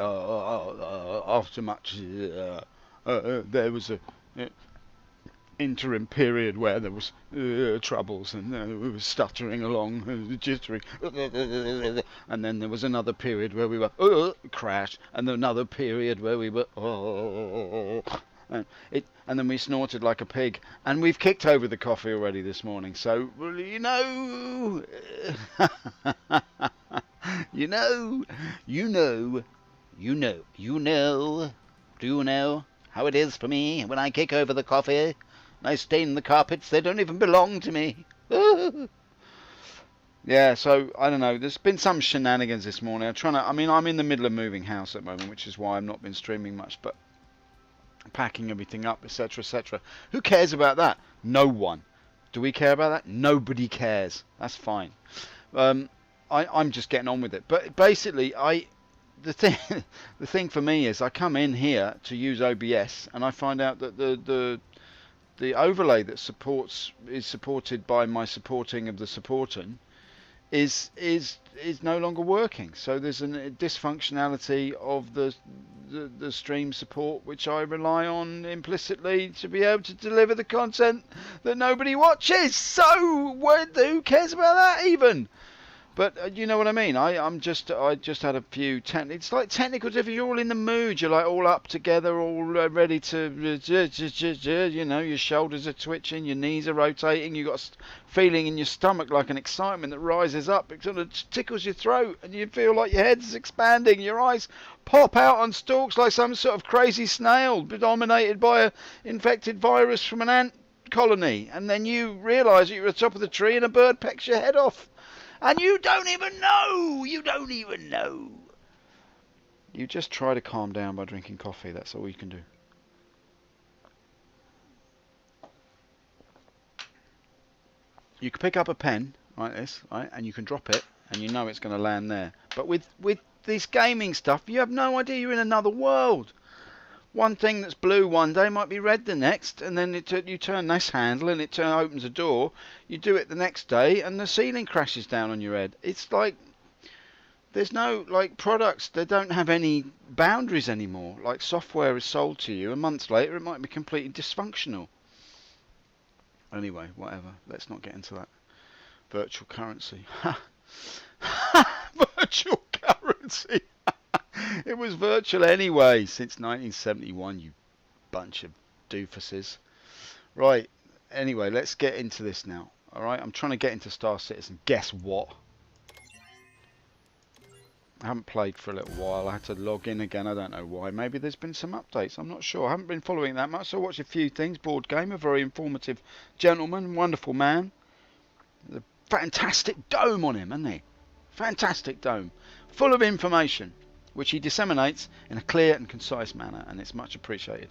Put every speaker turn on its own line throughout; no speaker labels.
after much, there was a interim period where there was troubles and we were stuttering along, jittering, and then there was another period where we were crash, and then another period where we were and then we snorted like a pig, and we've kicked over the coffee already this morning. So you know, you know, you know, you know, you know. Do you know how it is for me when I kick over the coffee? I stain the carpets, they don't even belong to me. Yeah, so, I don't know, there's been some shenanigans this morning. I'm in the middle of moving house at the moment, which is why I've not been streaming much, but packing everything up, etc, etc. Who cares about that? No one. Do we care about that? Nobody cares. That's fine. I'm just getting on with it. But basically, the thing for me is I come in here to use OBS, and I find out that the overlay that is supported by my supporting of the supporting is no longer working. So there's a dysfunctionality of the stream support, which I rely on implicitly to be able to deliver the content that nobody watches. So who cares about that even? But you know what I mean. I just had a few it's like technical difficulties. You're all in the mood. You're like all up together, all ready to, you know, your shoulders are twitching, your knees are rotating. You got a feeling in your stomach like an excitement that rises up. It sort of tickles your throat, and you feel like your head's expanding. Your eyes pop out on stalks like some sort of crazy snail dominated by an infected virus from an ant colony. And then you realise that you're at the top of the tree and a bird pecks your head off. And you don't even know. You don't even know. You just try to calm down by drinking coffee. That's all you can do. You can pick up a pen like this, right, and you can drop it, and you know it's going to land there. But with this gaming stuff, you have no idea. You're in another world. One thing that's blue one day might be red the next, and then you turn this handle and it opens a door. You do it the next day and the ceiling crashes down on your head. It's like there's no products. They don't have any boundaries anymore. Like software is sold to you, and months later it might be completely dysfunctional. Anyway, whatever. Let's not get into that. Virtual currency. Virtual currency. It was virtual anyway since 1971, you bunch of doofuses. Right, anyway, let's get into this now. Alright, I'm trying to get into Star Citizen. Guess what? I haven't played for a little while. I had to log in again. I don't know why. Maybe there's been some updates. I'm not sure. I haven't been following that much. So I watched a few things. Board game, a very informative gentleman, wonderful man. A fantastic dome on him, hasn't he? Fantastic dome. Full of information, which he disseminates in a clear and concise manner, and it's much appreciated.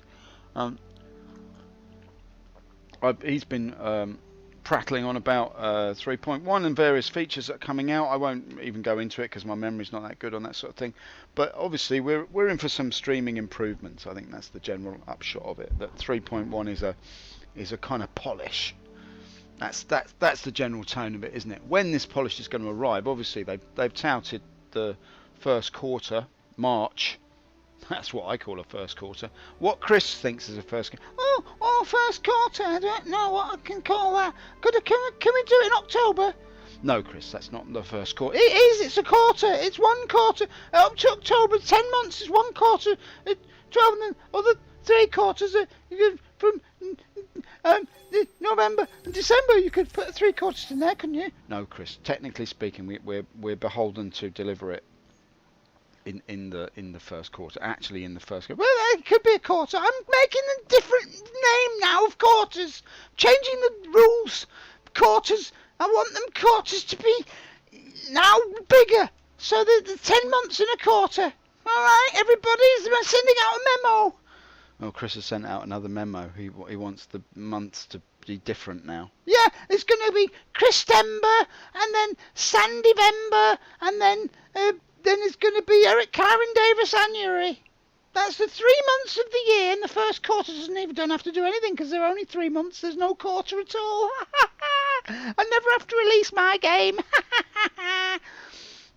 He's been prattling on about 3.1 and various features that are coming out. I won't even go into it because my memory's not that good on that sort of thing. But obviously we're in for some streaming improvements. I think that's the general upshot of it. That 3.1 is a kind of polish. That's the general tone of it, isn't it? When this polish is going to arrive, obviously they've touted the first quarter, March. That's what I call a first quarter. What Chris thinks is a first quarter. Oh, first quarter. I don't know what I can call that. Can we do it in October? No, Chris, that's not the first quarter. It is. It's a quarter. It's one quarter. Up to October, 10 months is one quarter. 12 and then other 3 quarters. From November and December, you could put 3 quarters in there, couldn't you? No, Chris. Technically speaking, we're beholden to deliver it in the first quarter. Actually, in the first quarter. Well, it could be a quarter. I'm making a different name now of quarters. Changing the rules. Quarters. I want them quarters to be now bigger. So the 10 months in a quarter. All right, everybody. I'm sending out a memo. Well, Chris has sent out another memo. He wants the months to be different now. Yeah, it's going to be Christember, and then Sandyvember, and then it's going to be Eric Karen Davis January. That's the 3 months of the year, and the first quarter don't have to do anything because they're only 3 months. There's no quarter at all. I never have to release my game.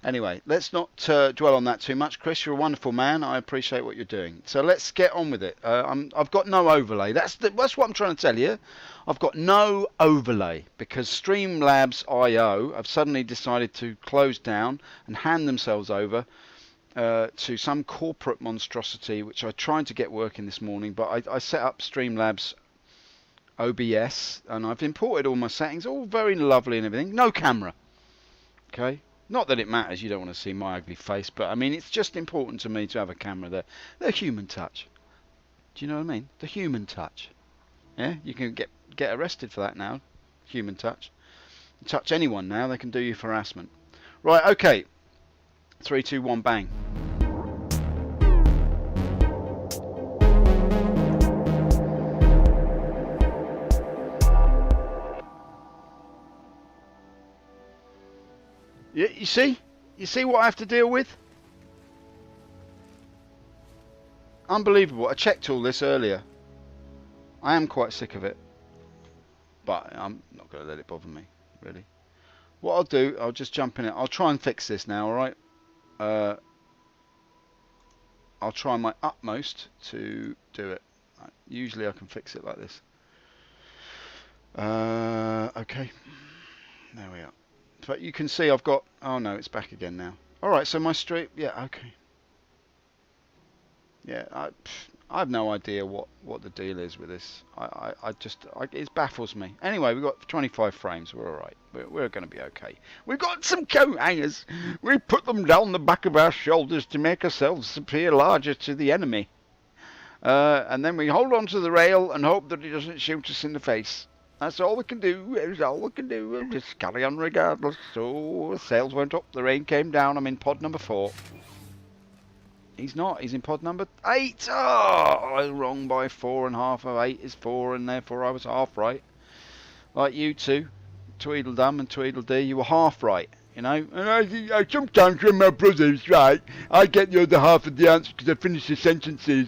Anyway, let's not dwell on that too much. Chris, you're a wonderful man. I appreciate what you're doing. So let's get on with it. I've got no overlay. That's what I'm trying to tell you. I've got no overlay because Streamlabs.io have suddenly decided to close down and hand themselves over to some corporate monstrosity, which I tried to get working this morning, but I set up Streamlabs OBS and I've imported all my settings, all very lovely and everything. No camera. Okay. Not that it matters, you don't want to see my ugly face, but I mean, it's just important to me to have a camera there. The human touch. Do you know what I mean? The human touch. Yeah, you can get arrested for that now. Human touch. You touch anyone now, they can do you for harassment. Right, okay. 3, 2, 1, bang. Yeah, you see? You see what I have to deal with? Unbelievable. I checked all this earlier. I am quite sick of it. But I'm not going to let it bother me, really. What I'll do, I'll just jump in it. I'll try and fix this now, alright? I'll try my utmost to do it. Usually I can fix it like this. Okay. There we are. But you can see I've got... Oh no, it's back again now. Alright, so my stream... Yeah, okay. Yeah, I have no idea what the deal is with this. It baffles me. Anyway, we've got 25 frames. We're alright. We're going to be okay. We've got some coat hangers. We put them down the back of our shoulders to make ourselves appear larger to the enemy. And then we hold on to the rail and hope that he doesn't shoot us in the face. That's all we can do. It's all we can do. We'll just carry on regardless. So, sails went up. The rain came down. I'm in pod number 4. He's not. He's in pod number 8. Oh, I was wrong by 4.5 of 8 is 4, and therefore I was half right. Like you two, Tweedledum and Tweedledee, you were half right, you know. And I sometimes when my brother's right, I get the other half of the answer because I finish the sentences.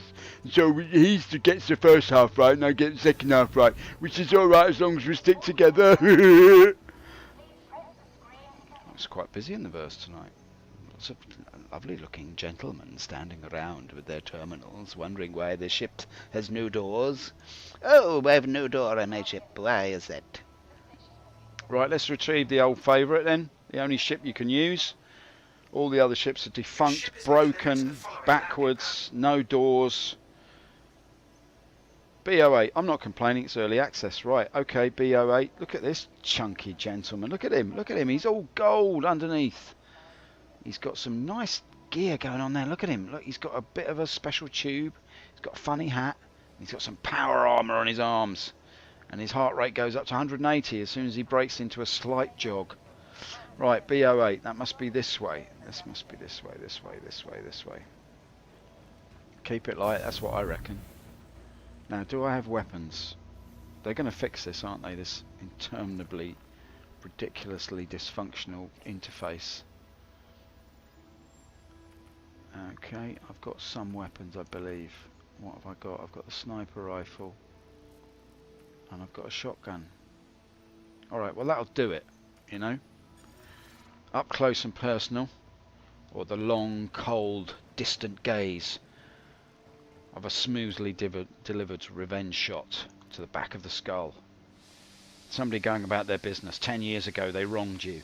So he gets the first half right, and I get the second half right, which is all right as long as we stick together. It's quite busy in the verse tonight. Lots of lovely looking gentlemen standing around with their terminals, wondering why the ship has no doors. Oh, we have no door on my ship. Why is that? Right, let's retrieve the old favourite then. The only ship you can use. All the other ships are defunct, broken, backwards, no doors. B08, I'm not complaining, it's early access. Right, okay, B08, look at this chunky gentleman. Look at him, he's all gold underneath. He's got some nice gear going on there. Look at him. Look, he's got a bit of a special tube. He's got a funny hat. He's got some power armour on his arms. And his heart rate goes up to 180 as soon as he breaks into a slight jog. Right, B08. That must be this way. This must be this way, this way, this way, this way. Keep it light. That's what I reckon. Now, do I have weapons? They're going to fix this, aren't they? This interminably, ridiculously dysfunctional interface. Okay, I've got some weapons, I believe. What have I got? I've got the sniper rifle. And I've got a shotgun. Alright, well that'll do it, you know. Up close and personal. Or the long, cold, distant gaze of a smoothly delivered revenge shot to the back of the skull. Somebody going about their business. 10 years ago they wronged you.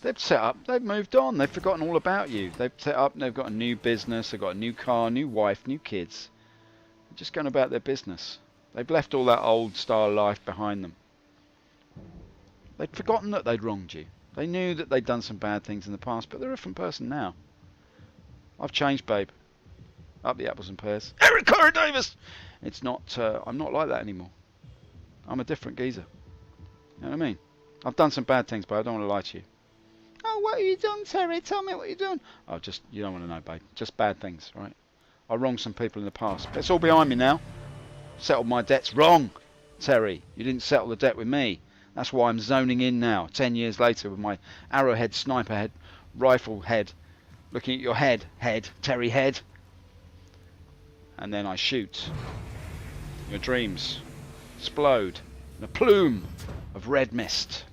They've set up, they've moved on, they've forgotten all about you. They've set up, they've got a new business, they've got a new car, new wife, new kids. They're just going about their business. They've left all that old style life behind them. They'd forgotten that they'd wronged you. They knew that they'd done some bad things in the past, but they're a different person now. I've changed, babe. Up the apples and pears. Eric Corey Davis! It's not, I'm not like that anymore. I'm a different geezer. You know what I mean? I've done some bad things, but I don't want to lie to you. Oh, what have you done, Terry? Tell me what you've done. Oh, you don't want to know, babe. Just bad things, right? I wronged some people in the past. But it's all behind me now. Settled my debts. Wrong, Terry. You didn't settle the debt with me. That's why I'm zoning in now, 10 years later, with my arrowhead, sniper head, rifle head, looking at your head, Terry head. And then I shoot. Your dreams explode in a plume of red mist.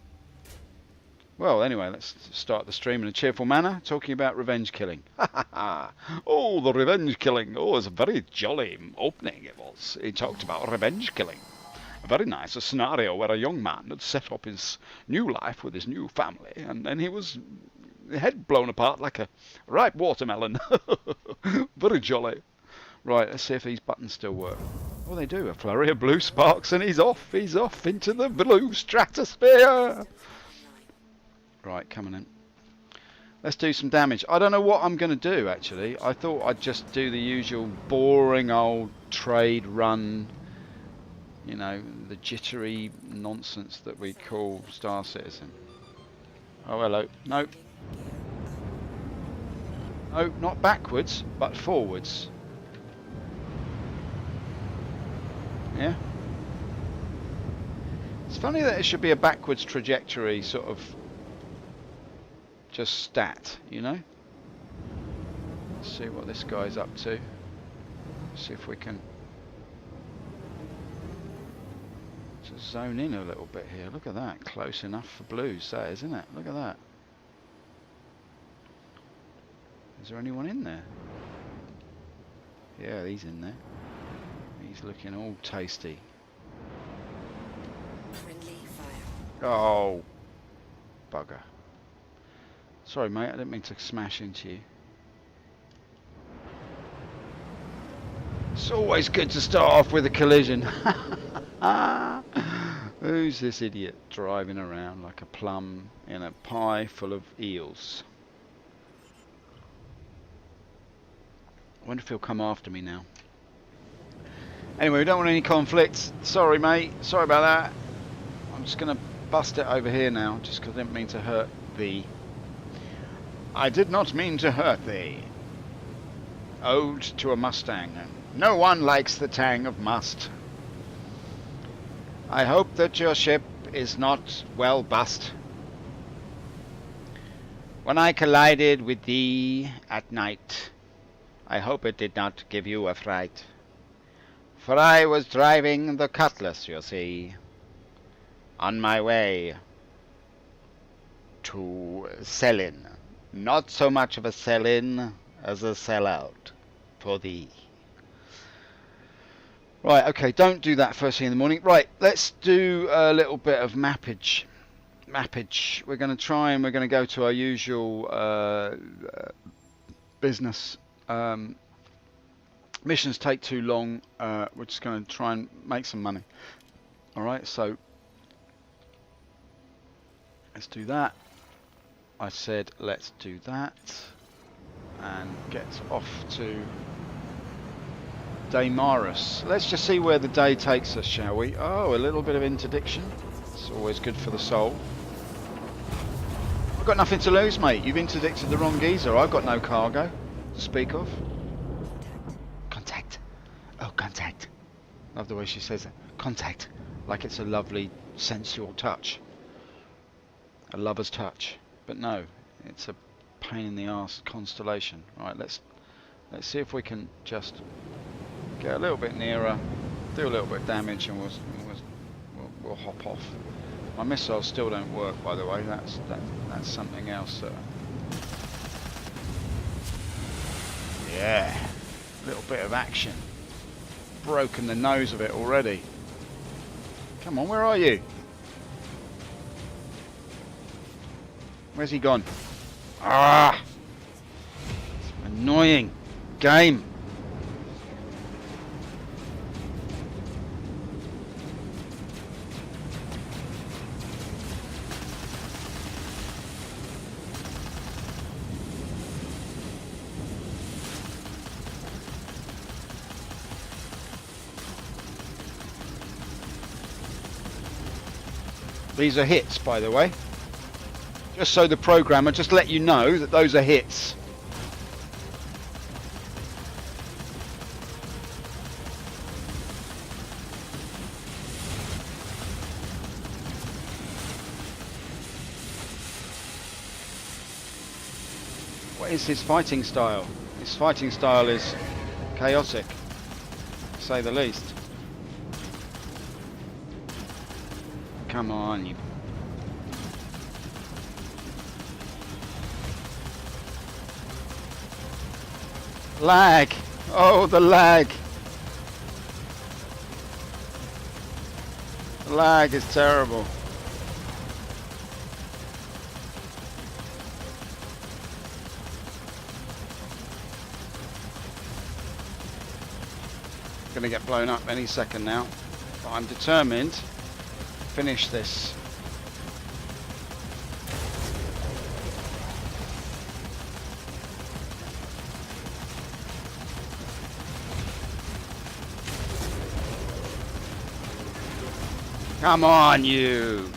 Well, anyway, let's start the stream in a cheerful manner, talking about revenge killing. Oh, the revenge killing. Oh, it's a very jolly opening it was. He talked about revenge killing. A very nice scenario where a young man had set up his new life with his new family, and then he was head blown apart like a ripe watermelon. Very jolly. Right, let's see if these buttons still work. Oh, they do. A flurry of blue sparks, and he's off. He's off into the blue stratosphere. Right, coming in. Let's do some damage. I don't know what I'm going to do, actually. I thought I'd just do the usual boring old trade run, you know, the jittery nonsense that we call Star Citizen. Oh, hello. No. No, not backwards, but forwards. Yeah. It's funny that it should be a backwards trajectory, sort of just stat, you know. Let's see what this guy's up to. See if we can just zone in a little bit here. Look at that, close enough for blues, that isn't it? Look at that. Is there anyone in there? Yeah, he's in there. He's looking all tasty. Oh, bugger. Sorry, mate, I didn't mean to smash into you. It's always good to start off with a collision. Who's this idiot driving around like a plum in a pie full of eels? I wonder if he'll come after me now. Anyway, we don't want any conflicts. Sorry, mate. Sorry about that. I'm just going to bust it over here now, just because I didn't mean to hurt thee. I did not mean to hurt thee. Ode to a Mustang. No one likes the tang of must. I hope that your ship is not well bust. When I collided with thee at night, I hope it did not give you a fright. For I was driving the Cutlass, you see, on my way to sell-in. Not so much of a sell-in as a sell-out for thee. Right, okay, don't do that first thing in the morning. Right, let's do a little bit of mappage. We're going to try and we're going to go to our usual business. Missions take too long. We're just going to try and make some money. Alright, so let's do that. I said let's do that and get off to Damaris. Let's just see where the day takes us, shall we? Oh, a little bit of interdiction. It's always good for the soul. I've got nothing to lose, mate. You've interdicted the wrong geezer. I've got no cargo to speak of. Contact. Oh, contact. Love the way she says it. Contact. Like it's a lovely sensual touch. A lover's touch. But no, it's a pain in the arse constellation. Right, let's see if we can just get a little bit nearer, do a little bit of damage, and we'll hop off. My missiles still don't work, by the way. That's something else. Yeah, a little bit of action. Broken the nose of it already. Come on, where are you? Where's he gone? Ah! It's annoying. Game. These are hits, by the way. Just so the programmer just let you know that those are hits. What is his fighting style? His fighting style is chaotic, to say the least. Come on, you. Lag. Oh, the lag. The lag is terrible. Gonna get blown up any second now. But I'm determined to finish this. Come on, you!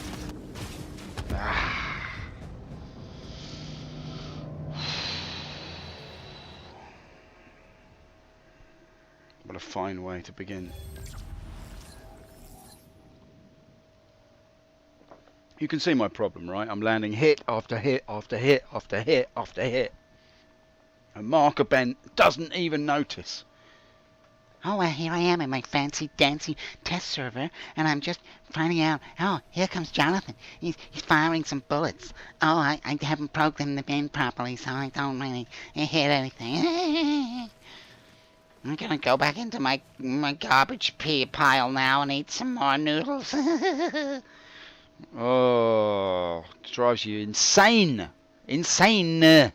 What a fine way to begin. You can see my problem, right? I'm landing hit after hit after hit after hit after hit. And Marker Ben doesn't even notice.
Oh, well, here I am in my fancy dancy test server, and I'm just finding out, oh, here comes Jonathan. He's firing some bullets. Oh, I haven't programmed the bin properly, so I don't really hit anything. I'm gonna go back into my garbage pile now and eat some more noodles.
Oh, it drives you insane. Insane. It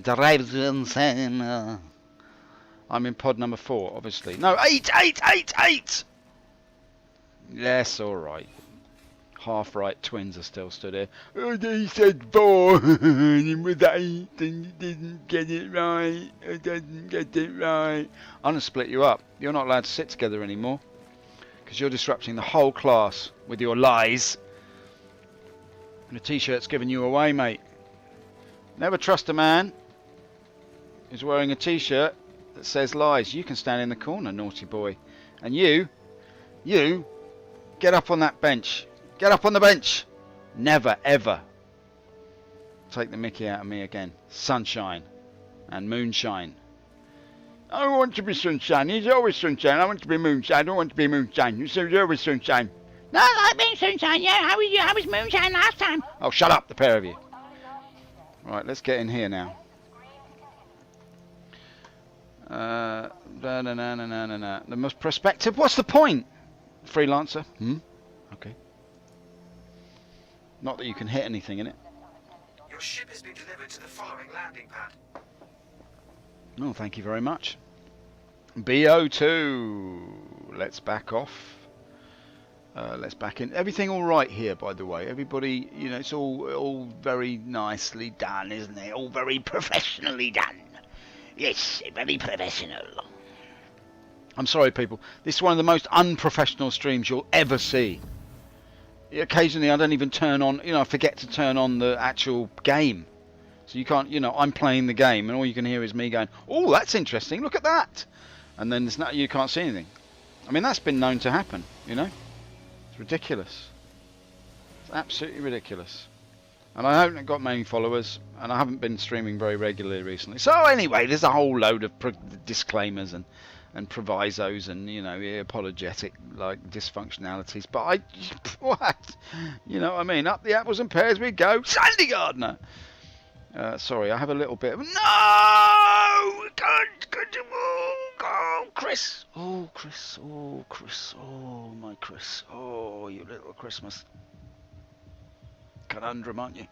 drives you insane. I'm in pod number 4, obviously. No, 8! Yes, alright. Half-right twins are still stood here. Oh, they said 4, and it was 8, and you didn't get it right. I didn't get it right. I'm going to split you up. You're not allowed to sit together anymore. Because you're disrupting the whole class with your lies. And the t-shirt's giving you away, mate. Never trust a man who's wearing a t-shirt that says lies. You can stand in the corner, naughty boy. And you, get up on that bench. Get up on the bench. Never, ever take the mickey out of me again. Sunshine and moonshine. I don't want to be sunshine. He's always sunshine. I want to be moonshine. I don't want to be moonshine. You said you're always sunshine.
No, I like being sunshine, yeah. How was you? How was moonshine last time?
Oh, shut up, the pair of you. Right, let's get in here now. The most prospective. What's the point? Freelancer. Okay. Not that you can hit anything in it.
Your ship has been delivered to the following landing pad.
Oh, thank you very much. BO2. Let's back off. Let's back in. Everything all right here, by the way. Everybody, you know, it's all very nicely done, isn't it? All very professionally done. Yes, very professional. I'm sorry, people. This is one of the most unprofessional streams you'll ever see. Occasionally, I don't even turn on, you know, I forget to turn on the actual game. So you can't, you know, I'm playing the game, and all you can hear is me going, oh, that's interesting, look at that. And then there's you can't see anything. I mean, that's been known to happen, you know. It's ridiculous. It's absolutely ridiculous. And I haven't got many followers, and I haven't been streaming very regularly recently. So anyway, there's a whole load of disclaimers and provisos and, you know, apologetic, like, dysfunctionalities. But what? You know what I mean? Up the apples and pears we go. Sandy Gardner! Sorry, I have a little bit of... No! Oh, Chris! Oh, Chris. Oh, Chris. Oh, my Chris. Oh, you little Christmas conundrum, aren't you?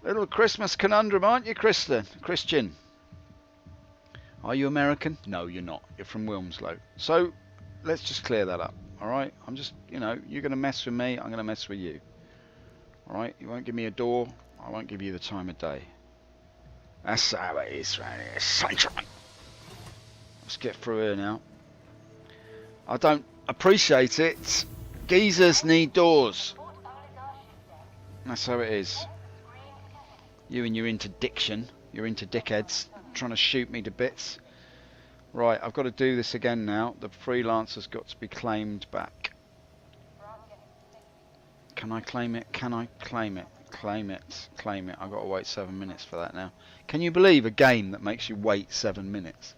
Little Christmas conundrum, aren't you, Christian? Are you American? No, you're not. You're from Wilmslow. So, let's just clear that up, alright? I'm just, you know, you're going to mess with me, I'm going to mess with you. Alright? You won't give me a door, I won't give you the time of day. That's how it is, right here. Sunshine! Let's get through here now. I don't appreciate it. Geezers need doors. That's how it is. You and your interdiction, your interdickheads, trying to shoot me to bits. Right, I've got to do this again now. The freelancer's got to be claimed back. Can I claim it? Can I claim it? Claim it. Claim it. I've got to wait 7 minutes for that now. Can you believe a game that makes you wait 7 minutes?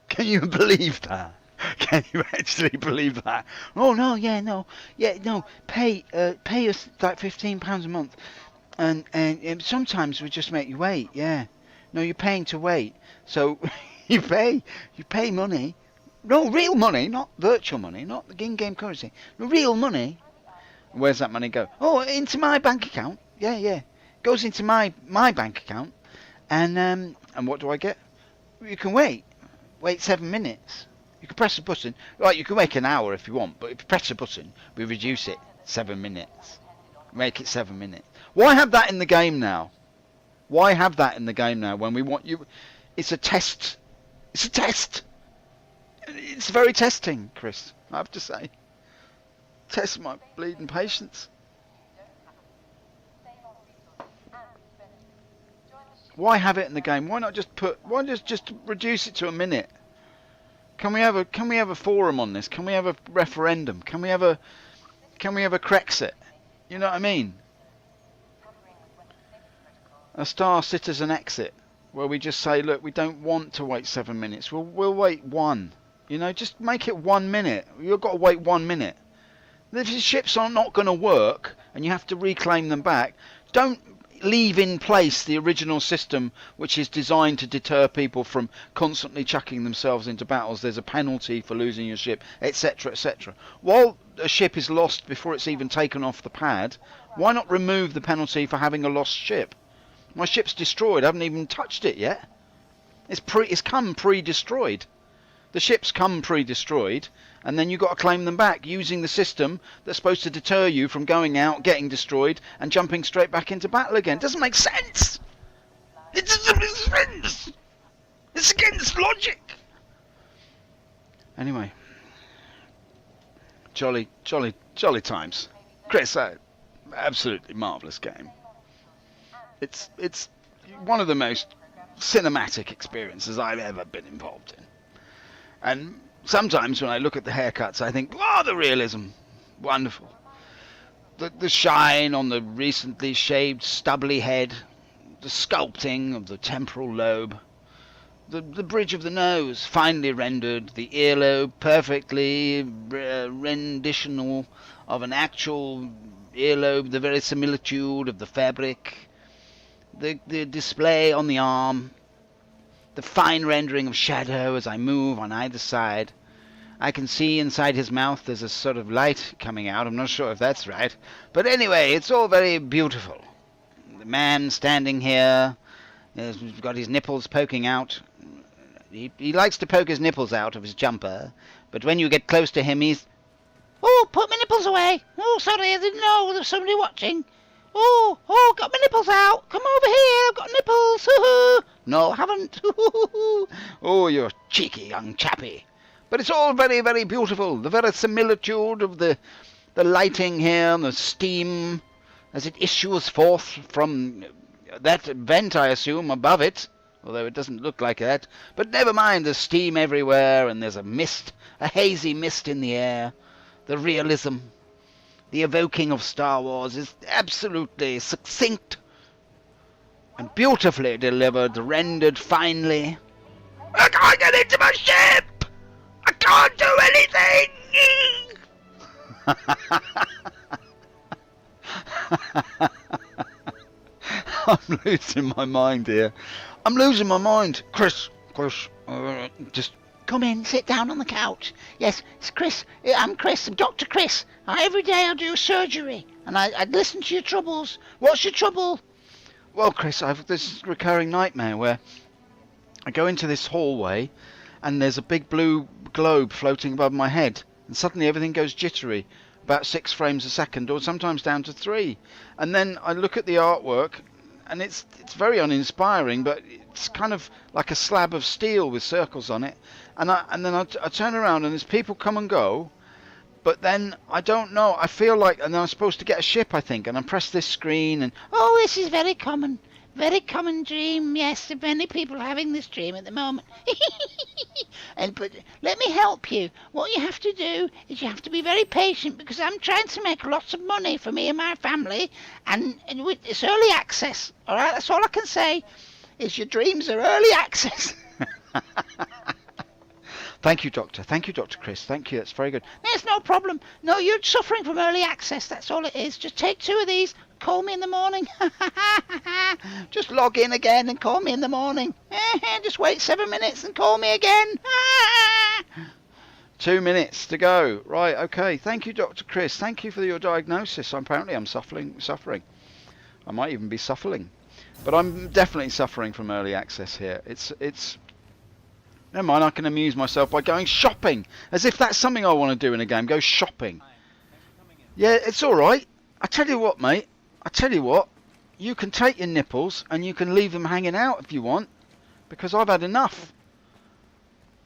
Can you believe that? Can you actually believe that? Oh no, yeah, no, pay us like £15 a month, and sometimes we just make you wait. Yeah, no, you're paying to wait. So You pay money. No, real money, not virtual money, not the in-game currency. No, real money. Where's that money go? Oh, into my bank account. Yeah. Goes into my bank account. And what do I get? You can wait 7 minutes. You can press a button. Right, you can wait an hour if you want, but if you press a button, we reduce it 7 minutes. Make it 7 minutes. Why have that in the game now? Why have that in the game now when we want you? It's a test. It's a test. It's very testing, Chris, I have to say. Test my bleeding patience. Why have it in the game? Why not just just reduce it to a minute? Can we have a forum on this? Can we have a referendum? Can we have a Crexit? You know what I mean? A Star Citizen exit, where we just say, look, we don't want to wait 7 minutes. We'll wait 1. You know, just make it 1 minute. You've got to wait 1 minute. If your ships are not going to work and you have to reclaim them back, don't leave in place the original system, which is designed to deter people from constantly chucking themselves into battles. There's a penalty for losing your ship, etc., etc. While a ship is lost before it's even taken off the pad, why not remove the penalty for having a lost ship? My ship's destroyed. I haven't even touched it yet. It's come pre-destroyed. The ships come pre-destroyed, and then you've got to claim them back using the system that's supposed to deter you from going out, getting destroyed, and jumping straight back into battle again. It doesn't make sense! It doesn't make sense! It's against logic! Anyway. Jolly times. Chris, absolutely marvellous game. It's one of the most cinematic experiences I've ever been involved in. And sometimes when I look at the haircuts, I think, oh, the realism, wonderful. The shine on the recently shaved stubbly head, the sculpting of the temporal lobe, the bridge of the nose, finely rendered, the earlobe, perfectly renditional of an actual earlobe, the verisimilitude of the fabric, the display on the arm, the fine rendering of shadow as I move on either side. I can see inside his mouth there's a sort of light coming out. I'm not sure if that's right. But anyway, it's all very beautiful. The man standing here has got his nipples poking out. He likes to poke his nipples out of his jumper. But when you get close to him, he's...
Oh, put my nipples away. Oh, sorry, I didn't know there was somebody watching. Oh, got my nipples out. Come over here, I've got nipples. No, I haven't.
Oh, you're cheeky young chappie. But it's all very, very beautiful. The verisimilitude of the lighting here, the steam as it issues forth from that vent, I assume, above it. Although it doesn't look like that. But never mind, there's steam everywhere, and there's a mist, a hazy mist in the air. The realism, the evoking of Star Wars is absolutely succinct and beautifully delivered, rendered finely. I can't get into my ship! I can't do anything! I'm losing my mind here. I'm losing my mind. Chris, just...
Come in, sit down on the couch. Yes, it's Chris. I'm Chris. I'm Dr. Chris. Every day I do surgery, and I listen to your troubles. What's your trouble?
Well, Chris, I've this recurring nightmare where I go into this hallway, and there's a big blue globe floating above my head, and suddenly everything goes jittery, about 6 frames a second, or sometimes down to 3. And then I look at the artwork, and it's very uninspiring, but it's kind of like a slab of steel with circles on it. And then I turn around, and there's people come and go, but then I don't know. I feel like, and then I'm supposed to get a ship, I think, and I press this screen, and
Oh, this is very common dream. Yes, many people are having this dream at the moment. But let me help you. What you have to do is you have to be very patient, because I'm trying to make lots of money for me and my family, and it's early access. All right, that's all I can say. Is your dreams are early access.
Thank you, Doctor. Thank you, Dr. Chris. Thank you. That's very good.
There's no problem. No, you're suffering from early access. That's all it is. Just take 2 of these. call me in the morning. Just log in again and call me in the morning. Just wait 7 minutes and call me again.
2 minutes to go. Right, okay. Thank you, Dr. Chris. Thank you for your diagnosis. Apparently I'm suffering. I might even be suffering. But I'm definitely suffering from early access here. It's never mind, I can amuse myself by going shopping. As if that's something I want to do in a game. Go shopping. Yeah, it's alright. I tell you what, mate. I tell you what. You can take your nipples and you can leave them hanging out if you want. Because I've had enough.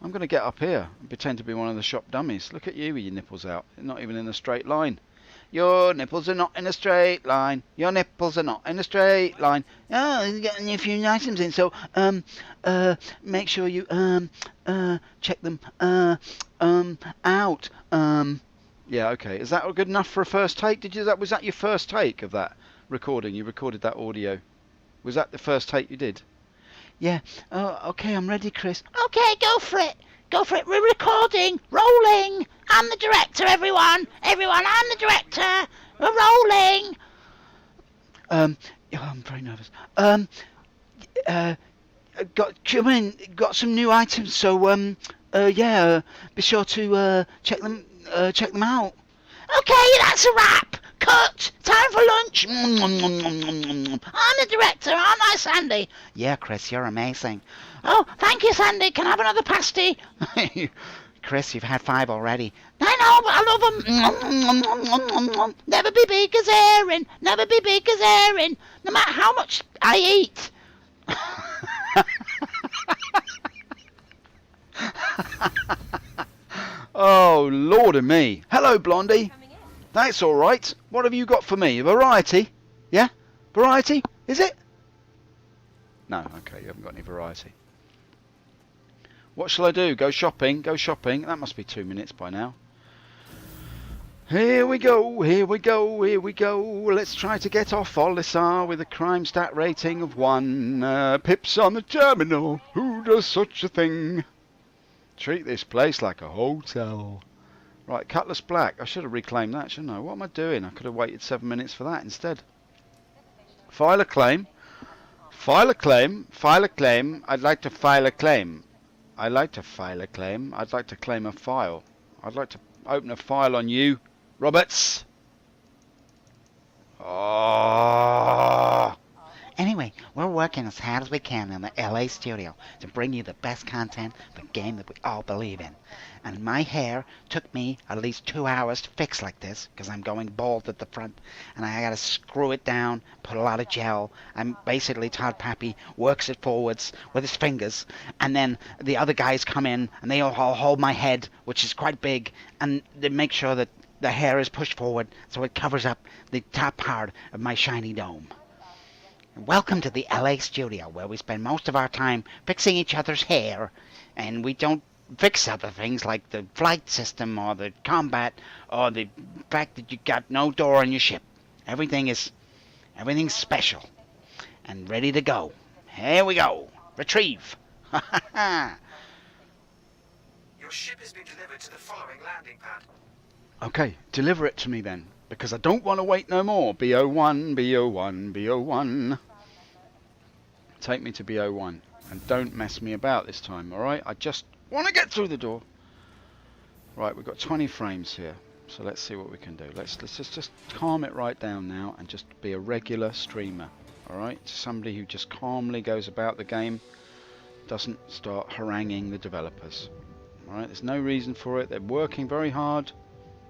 I'm going to get up here and pretend to be one of the shop dummies. Look at you with your nipples out. They're not even in a straight line. Your nipples are not in a straight line. Your nipples are not in a straight line. Oh, you're getting a few items in, so make sure you check them out. Yeah, okay. Is that good enough for a first take? Was that your first take of that recording? You recorded that audio. Was that the first take you did? Yeah. Oh, okay, I'm ready, Chris.
Okay, go for it. Go for it. We're recording. Rolling. I'm the director, everyone. Everyone, I'm the director. We're rolling.
Oh, I'm very nervous. Got some new items, so yeah, be sure to check them out.
Okay, that's a wrap. Cut. Time for lunch. I'm the director, aren't I, Sandy? Yeah, Chris, you're amazing. Oh, thank you, Sandy. Can I have another pasty? Chris, you've had 5 already. I know, but I love them. Never be big as Erin. Never be big as Erin. No matter how much I eat.
Oh, Lord of me. Hello, Blondie. That's all right. What have you got for me? Variety? Yeah? Variety? Is it? No, okay, you haven't got any variety. What shall I do? Go shopping? Go shopping? That must be 2 minutes by now. Here we go, here we go, here we go. Let's try to get off Olisar with a crime stat rating of 1. Pips on the terminal. Who does such a thing? Treat this place like a hotel. Right, Cutlass Black. I should have reclaimed that, shouldn't I? What am I doing? I could have waited 7 minutes for that instead. File a claim. File a claim. File a claim. I'd like to file a claim. I'd like to file a claim. I'd like to claim a file. I'd like to open a file on you, Roberts. Oh.
Anyway, we're working as hard as we can in the LA studio to bring you the best content for a game that we all believe in. And my hair took me at least 2 hours to fix like this because I'm going bald at the front and I gotta screw it down, put a lot of gel. I'm basically Todd Pappy works it forwards with his fingers, and then the other guys come in and they all hold my head, which is quite big, and they make sure that the hair is pushed forward so it covers up the top part of my shiny dome. Welcome to the LA studio, where we spend most of our time fixing each other's hair, and we don't fix other things like the flight system or the combat or the fact that you got no door on your ship. Everything's special and ready to go. Here we go. Retrieve. Ha ha ha.
Your ship has been delivered to the following landing pad.
Okay, deliver it to me then, because I don't want to wait no more. BO1, BO1, BO1. Take me to BO1, and don't mess me about this time, alright? I just want to get through the door. Right, we've got 20 frames here, so let's see what we can do. Let's just calm it right down now and just be a regular streamer, alright? Somebody who just calmly goes about the game, doesn't start haranguing the developers. Alright, there's no reason for it. They're working very hard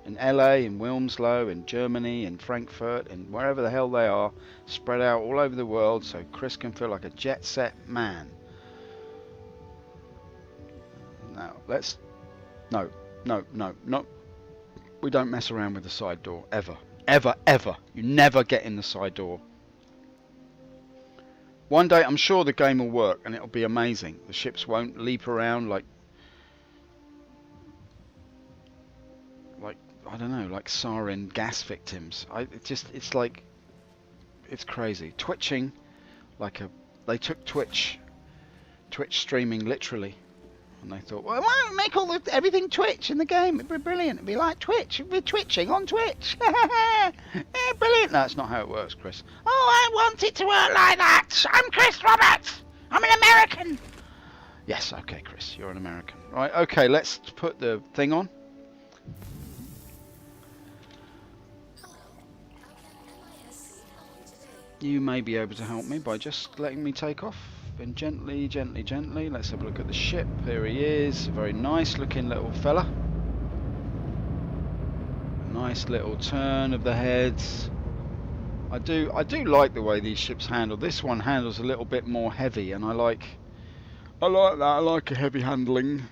in LA, in Wilmslow, in Germany, in Frankfurt, in wherever the hell they are, spread out all over the world so Chris can feel like a jet set man. Now, let's... No. We don't mess around with the side door, ever. Ever, ever. You never get in the side door. One day, I'm sure the game will work and it'll be amazing. The ships won't leap around like I don't know, like sarin gas victims. It's like, it's crazy. Twitching, they took Twitch streaming literally. And they thought, well, why don't we make everything Twitch in the game? It'd be brilliant. It'd be like Twitch. It'd be twitching on Twitch. Brilliant. No, that's not how it works, Chris. Oh, I want it to work like that. I'm Chris Roberts. I'm an American. Yes, okay, Chris, you're an American. Right, okay, let's put the thing on. You may be able to help me by just letting me take off. And gently, gently, gently. Let's have a look at the ship. Here he is. A very nice looking little fella. Nice little turn of the heads. I do like the way these ships handle. This one handles a little bit more heavy, and I like that. I like a heavy handling.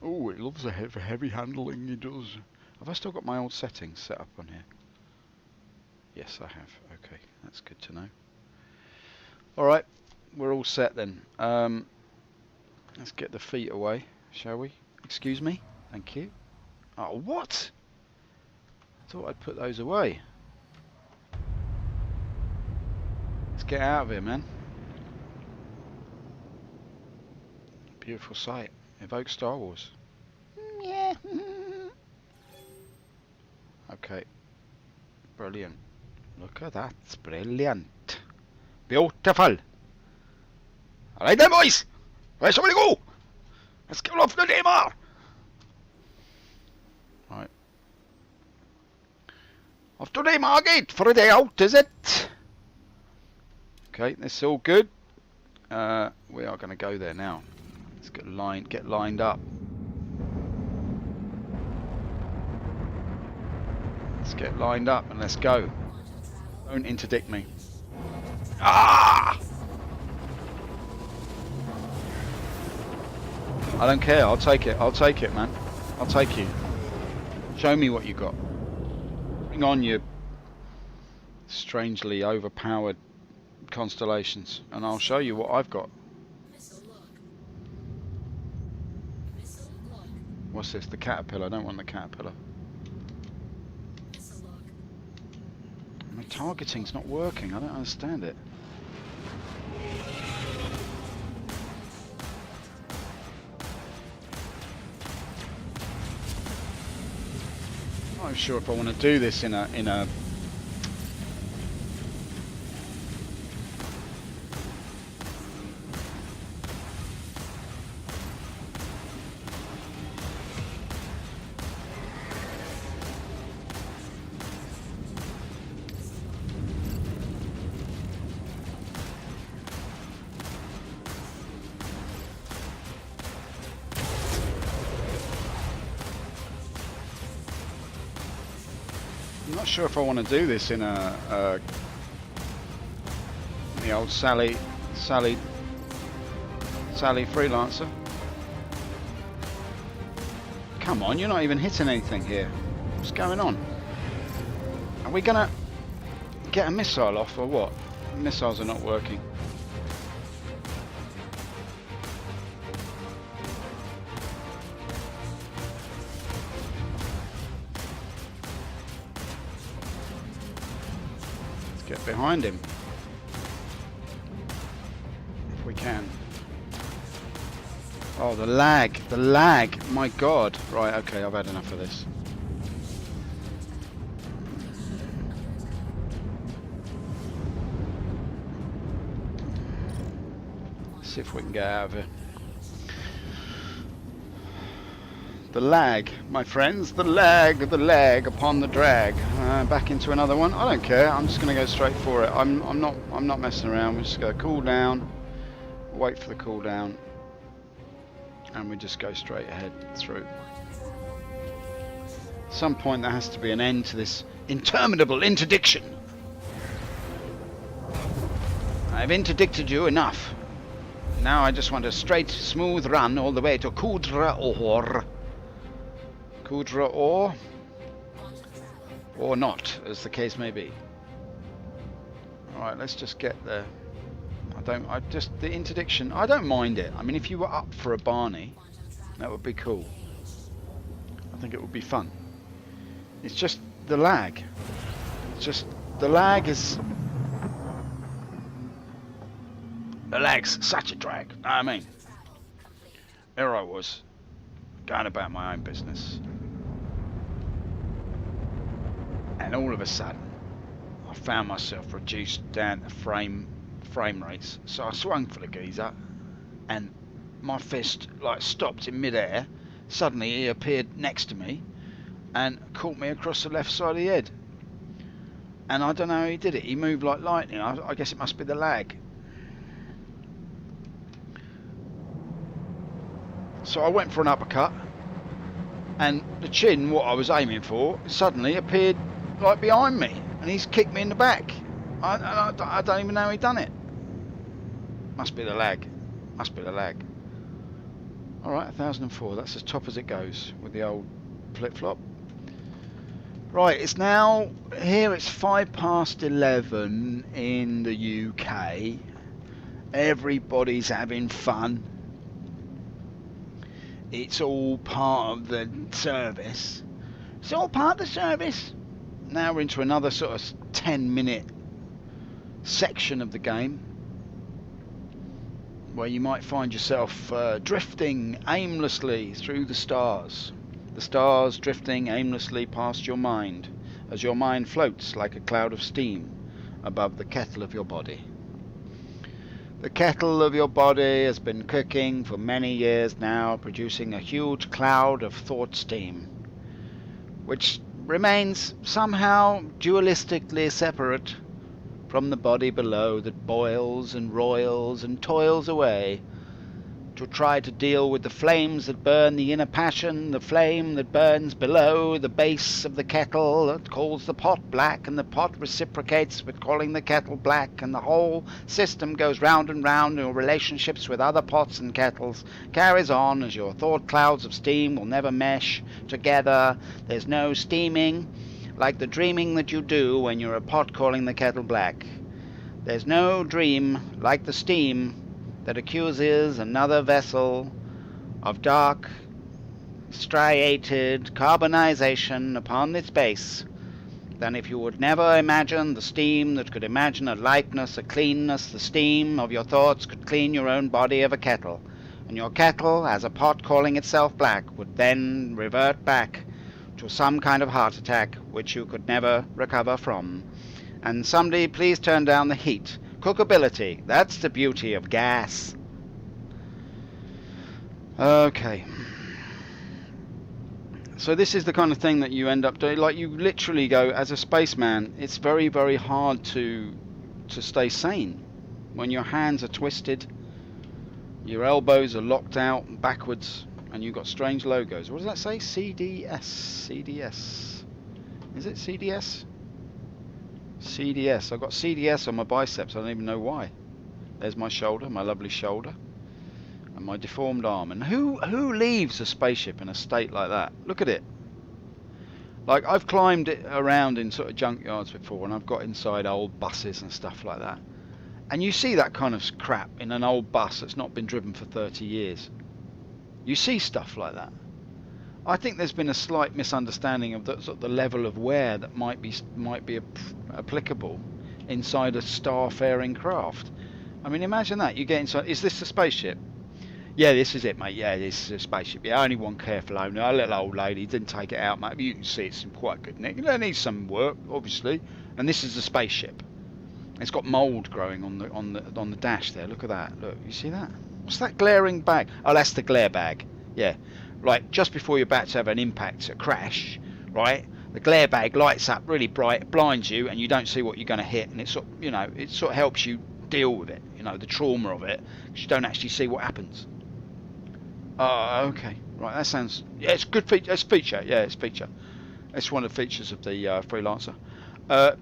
Oh, it loves a heavy handling. It does. Have I still got my old settings set up on here? Yes, I have. Okay, that's good to know. All right. We're all set then. Let's get the feet away, shall we? Excuse me? Thank you. Oh, what? I thought I'd put those away. Let's get out of here, man. Beautiful sight. Evoke Star Wars.
Yeah.
Okay. Brilliant. Look at that. It's brilliant. Beautiful. Alright then, boys! Where shall we go? Let's get off the Daymar! Right. Off to Daymar Gate for a day out, is it? Okay, this is all good. We are going to go there now. Let's get lined up. Let's get lined up and let's go. Don't interdict me. Ah! I don't care, I'll take it, man. I'll take you. Show me what you got. Bring on your strangely overpowered constellations, and I'll show you what I've got. What's this? The caterpillar? I don't want the caterpillar. My targeting's not working, I don't understand it. I'm not sure if I want to do this in a I'm not sure if I want to do this in the old Sally freelancer. Come on, you're not even hitting anything here. What's going on? Are we gonna get a missile off or what? Missiles are not working. Get behind him if we can. Oh, the lag, my god. Right, okay, I've had enough of this. Let's see if we can get out of here. The lag, my friends, the lag upon the drag. Back into another one. I don't care. I'm just going to go straight for it. I'm not messing around. We're just going to cool down, wait for the cooldown, and we just go straight ahead through. At some point there has to be an end to this interminable interdiction. I've interdicted you enough. Now I just want a straight, smooth run all the way to Coudre or not, as the case may be. Alright, let's just get there. The interdiction, I don't mind it. I mean, if you were up for a Barney, that would be cool. I think it would be fun. It's just the lag. It's just, the lag's such a drag. I mean, Here I was, going about my own business. And all of a sudden, I found myself reduced down to frame rates. So I swung for the geezer, and my fist like stopped in midair. Suddenly he appeared next to me and caught me across the left side of the head. And I don't know how he did it. He moved like lightning. I guess it must be the lag. So I went for an uppercut, and the chin, what I was aiming for, suddenly appeared like behind me, and he's kicked me in the back. I don't even know how he done it. Must be the lag. Must be the lag. Alright, 1004. That's as top as it goes with the old flip-flop. Right, it's now, here it's 11:05 in the UK. Everybody's having fun. It's all part of the service. It's all part of the service. Now we're into another sort of 10-minute section of the game where you might find yourself drifting aimlessly through the stars. The stars drifting aimlessly past your mind as your mind floats like a cloud of steam above the kettle of your body. The kettle of your body has been cooking for many years now, producing a huge cloud of thought steam, which remains somehow dualistically separate from the body below that boils and roils and toils away to try to deal with the flames that burn the inner passion, the flame that burns below the base of the kettle that calls the pot black, and the pot reciprocates with calling the kettle black, and the whole system goes round and round. Your relationships with other pots and kettles carries on as your thought clouds of steam will never mesh together. There's no steaming like the dreaming that you do when you're a pot calling the kettle black. There's no dream like the steam that accuses another vessel of dark, striated carbonization upon its base, than if you would never imagine the steam that could imagine a lightness, a cleanness. The steam of your thoughts could clean your own body of a kettle, and your kettle, as a pot calling itself black, would then revert back to some kind of heart attack which you could never recover from. And somebody please turn down the heat. Cookability, that's the beauty of gas. Okay. So this is the kind of thing that you end up doing. Like, you literally go, as a spaceman, it's very, very hard to stay sane when your hands are twisted, your elbows are locked out backwards, and you've got strange logos. What does that say? CDS. CDS. Is it CDS? CDS. I've got CDS on my biceps. I don't even know why. There's my shoulder, my lovely shoulder, and my deformed arm. And who leaves a spaceship in a state like that? Look at it. Like, I've climbed it around in sort of junkyards before, and I've got inside old buses and stuff like that. And you see that kind of crap in an old bus that's not been driven for 30 years. You see stuff like that. I think there's been a slight misunderstanding of the, sort of the level of wear that might be applicable inside a starfaring craft. I mean, imagine that. You get inside. Is this a spaceship? Yeah, this is it, mate. Yeah, this is a spaceship. Yeah, only one careful owner. A little old lady didn't take it out, mate. But you can see it's in quite good nick. It needs some work, obviously. And this is a spaceship. It's got mould growing on the dash there. Look at that. Look, you see that? What's that glaring bag? Oh, that's the glare bag. Yeah. Right, just before you're about to have an impact, a crash, right, the glare bag lights up really bright, it blinds you, and you don't see what you're going to hit, and it sort of helps you deal with it, the trauma of it, because you don't actually see what happens. Oh, okay, right, that sounds, yeah, it's good feature, it's feature, yeah, it's feature. It's one of the features of the Freelancer. But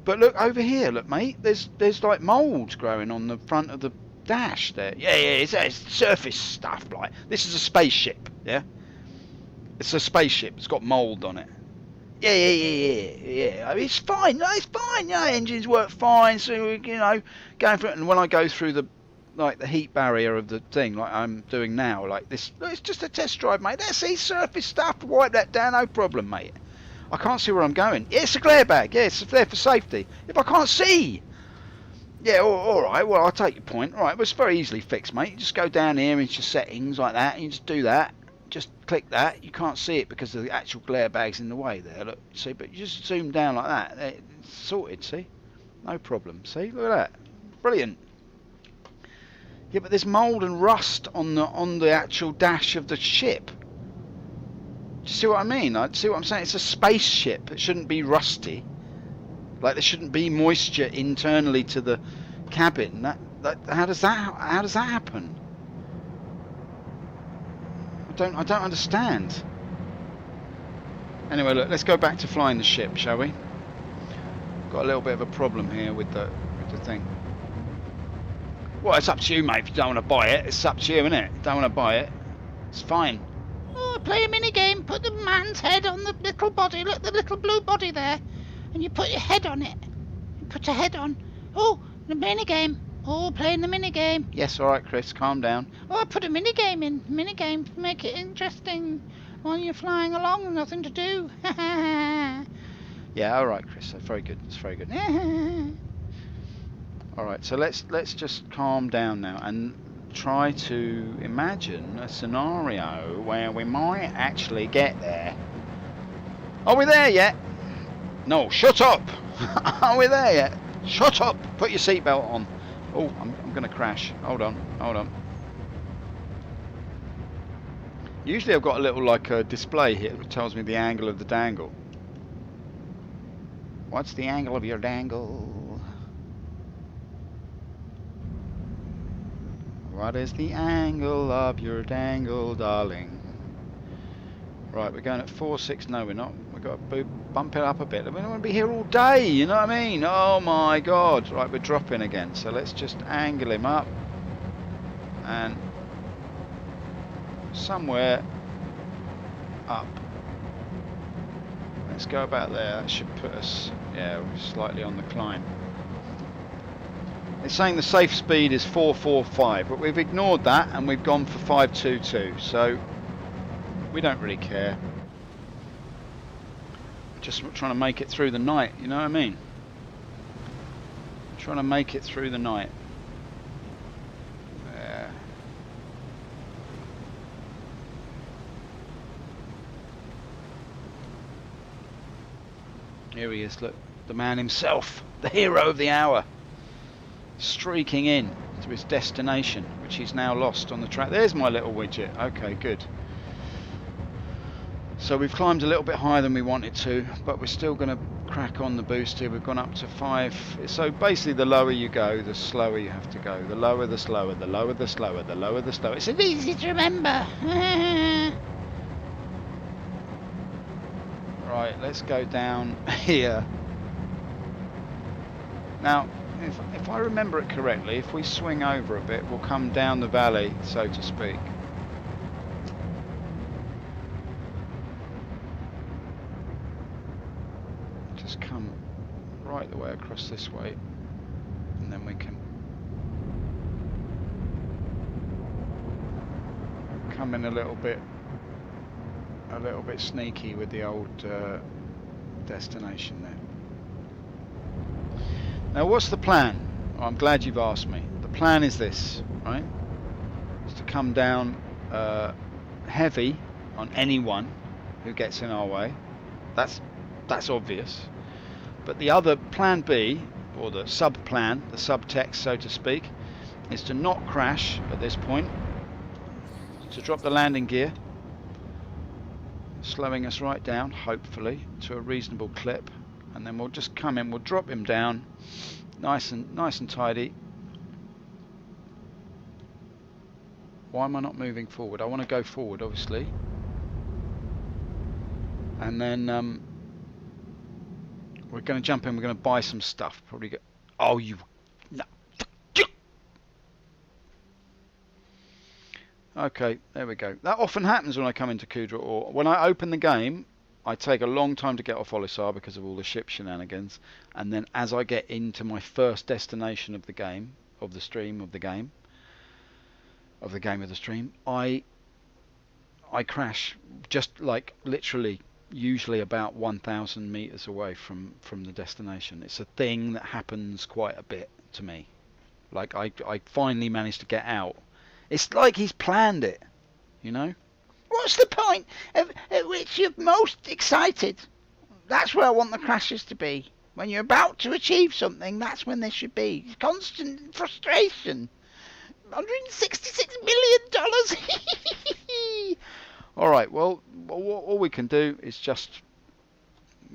look over here, look, mate, there's like mould growing on the front of the dash there. Yeah, it's surface stuff. Like, this is a spaceship. Yeah, it's a spaceship. It's got mould on it. Yeah. I mean, it's fine. No, it's fine. Yeah, engines work fine. So going through it, and when I go through the heat barrier of the thing, like I'm doing now, like this, it's just a test drive, mate. That's surface stuff. Wipe that down, no problem, mate. I can't see where I'm going. Yeah, it's a glare bag. Yeah, it's there for safety. If I can't see. Yeah, all right. Well, I'll take your point. All right, well, it's very easily fixed, mate. You just go down here into your settings like that, and you just do that. Just click that. You can't see it because the actual glare bag's in the way there. Look, see, but you just zoom down like that. It's sorted. See, no problem. See, look at that. Brilliant. Yeah, but there's mould and rust on the actual dash of the ship. Do you see what I mean? See what I'm saying? It's a spaceship. It shouldn't be rusty. Like there shouldn't be moisture internally to the cabin. How does that happen? I don't understand. Anyway, look, let's go back to flying the ship, shall we? Got a little bit of a problem here with the thing. Well, it's up to you, mate. If you don't want to buy it, it's up to you, innit? Don't want to buy it. It's fine.
Oh, play a mini game. Put the man's head on the little body. Look, the little blue body there. And you put your head on it. You put your head on. Oh, the mini game. Oh, playing the mini game.
Yes, all right, Chris. Calm down.
Oh, put a mini game in. Mini game to make it interesting while you're flying along and nothing to do.
Yeah, all right, Chris. Very good. It's very good. All right, so let's just calm down now and try to imagine a scenario where we might actually get there. Are we there yet? No, shut up! Are we there yet? Shut up! Put your seatbelt on. Oh, I'm going to crash. Hold on. Usually I've got a little like a display here that tells me the angle of the dangle. What's the angle of your dangle? What is the angle of your dangle, darling? Right, we're going at 4.6. No, we're not. We've got to bump it up a bit. We don't want to be here all day, you know what I mean? Oh my God. Right, we're dropping again. So let's just angle him up. And somewhere up. Let's go about there. That should put us, yeah, slightly on the climb. It's saying the safe speed is 445, but we've ignored that and we've gone for 522. So we don't really care. Just trying to make it through the night, you know what I mean? Trying to make it through the night. There. Here he is, look. The man himself, the hero of the hour. Streaking in to his destination, which he's now lost on the track. There's my little widget. Okay, good. So we've climbed a little bit higher than we wanted to, but we're still going to crack on the boost here. We've gone up to 5. So basically the lower you go, the slower you have to go. The lower, the slower, the lower, the slower, the lower, the slower. It's easy to remember. Right, let's go down here. Now, if I remember it correctly, if we swing over a bit, we'll come down the valley, so to speak. Just come right the way across this way, and then we can come in a little bit sneaky with the old destination there. Now, what's the plan? Oh, I'm glad you've asked me. The plan is this, right? Is to come down heavy on anyone who gets in our way. That's obvious. But the other plan B, or the sub-plan, the subtext, so to speak, is to not crash at this point, to drop the landing gear, slowing us right down, hopefully, to a reasonable clip. And then we'll just come in, we'll drop him down, nice and tidy. Why am I not moving forward? I want to go forward, obviously. And then we're going to jump in, we're going to buy some stuff. Probably get... Oh, you... No. Okay, there we go. That often happens when I come into Kudra, or when I open the game, I take a long time to get off Olisar because of all the ship shenanigans, and then as I get into my first destination of the game, of the stream, of the game, I crash just like literally, usually about 1,000 meters away from the destination. It's a thing that happens quite a bit, to me. Like I finally managed to get out. It's like he's planned it, you know.
What's the point at which you're most excited? That's where I want the crashes to be. When you're about to achieve something, that's when they should be. Constant frustration. $166 million.
All right. Well, all we can do is just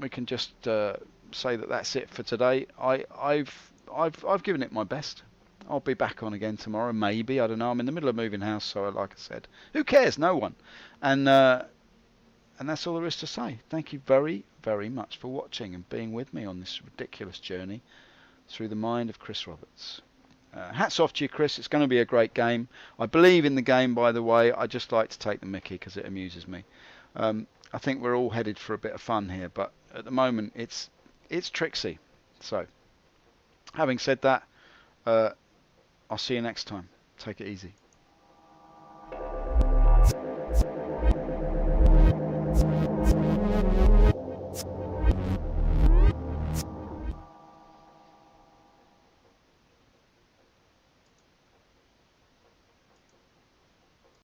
say that that's it for today. I've given it my best. I'll be back on again tomorrow, maybe. I don't know. I'm in the middle of moving house, so like I said, who cares? No one. And that's all there is to say. Thank you very, very much for watching and being with me on this ridiculous journey through the mind of Chris Roberts. Hats off to you, Chris. It's going to be a great game. I believe in the game, by the way. I just like to take the mickey because it amuses me. I think we're all headed for a bit of fun here, but at the moment it's tricksy. So, having said that, I'll see you next time. Take it easy.